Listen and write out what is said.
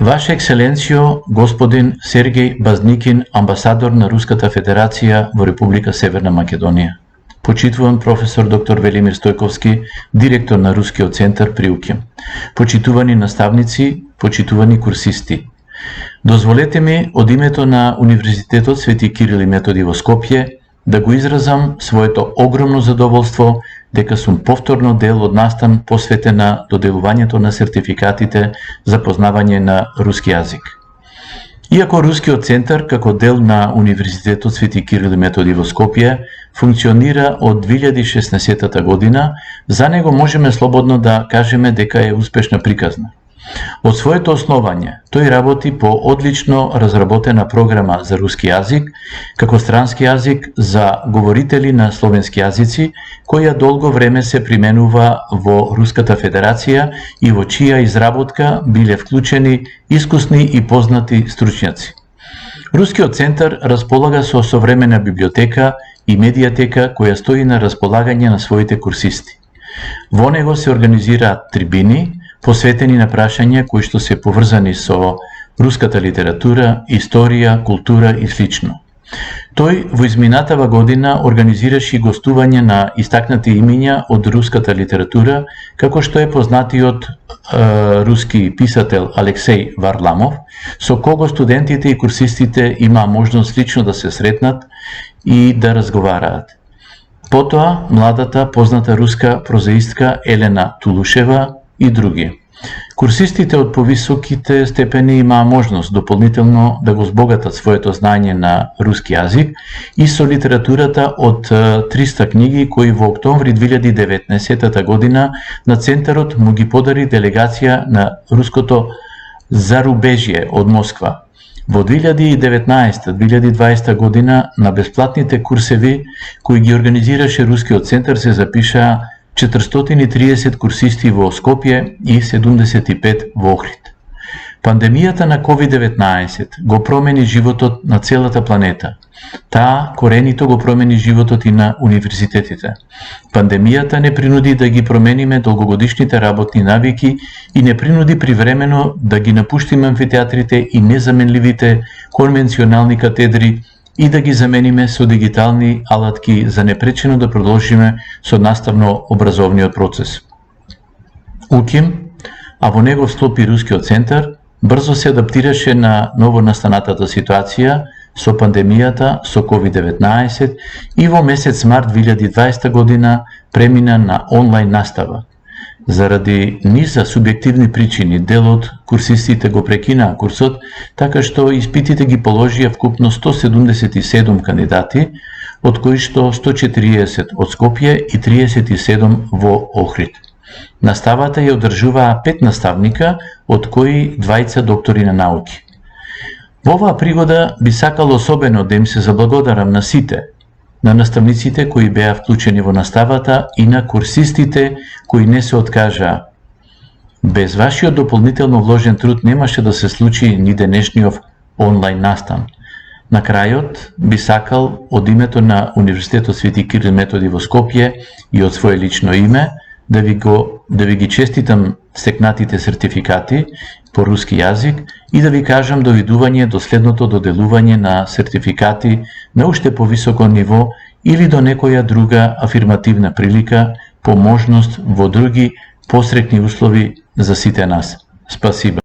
Ваша екселенцијо, господин Сергеј Базникин, амбасадор на Руската Федерација во Република Северна Македонија. Почитуван професор доктор Велимир Стојковски, директор на Рускиот центар при УКИМ. Почитувани наставници, почитувани курсисти. Дозволете ми од името на Универзитетот Свети Кирил и Методи во Скопје да го изразам своето огромно задоволство дека сум повторно дел од настан посветена доделувањето на сертификатите за познавање на руски јазик. Иако Рускиот центар како дел на Универзитетот Свети Кирил и Методи во Скопје функционира од 2016 година, за него можеме слободно да кажеме дека е успешна приказна. Од своето основање, тој работи по одлично разработена програма за руски јазик, како странски јазик за говорители на словенски јазици, која долго време се применува во Руската Федерација и во чија изработка биле вклучени искусни и познати стручњаци. Рускиот центар располага со современа библиотека и медијатека која стои на располагање на своите курсисти. Во него се организираат трибини, посветени на прашања кои што се поврзани со руската литература, историја, култура и слично. Тој во изминатава година организираше гостување на истакнати имиња од руската литература, како што е познатиот руски писател Алексеј Варламов, со кого студентите и курсистите имаа можност лично да се сретнат и да разговараат. Потоа, младата позната руска прозаистка Елена Тулушева и други. Курсистите од повисоките степени имаа можност дополнително да го збогатат своето знаење на руски јазик и со литературата од 300 книги кои во октомври 2019 година на центарот му ги подари делегација на руското зарубежје од Москва. Во 2019-2020 година на бесплатните курсеви кои ги организираше Рускиот центар се запишаа 430 курсисти во Скопје и 75 во Охрид. Пандемијата на COVID-19 го промени животот на целата планета. Таа коренито го промени животот и на универзитетите. Пандемијата не принуди да ги промениме долгогодишните работни навики и не принуди привремено да ги напуштиме амфитеатрите и незаменливите конвенционални катедри и да ги замениме со дигитални алатки за непречено да продолжиме со наставно-образовниот процес. УКИМ, а во негов склоп и Рускиот центар, брзо се адаптираше на новонастанатата ситуација со пандемијата со COVID-19 и во месец март 2020 година премина на онлайн настава. Заради низа субјективни причини, дел од курсистите го прекинаа курсот, така што испитите ги положија вкупно 177 кандидати, од кои што 140 од Скопје и 37 во Охрид. Наставата ја одржуваа 5 наставника, од кои 2 доктори на науки. Во оваа пригода би сакал особено да им се заблагодарам на сите, на наставниците кои беа вклучени во наставата и на курсистите кои не се откажаа. Без вашиот дополнително вложен труд немаше да се случи ни денешниот онлайн настан. На крајот би сакал од името на Универзитетот Свети Кирил и Методи во Скопје и од свое лично име да ви ги честитам стекнатите сертификати по руски јазик и да ви кажам довидување до следното доделување на сертификати на уште повисоко ниво или до некоја друга афирмативна прилика по можност во други посрекни услови за сите нас. Спасибо.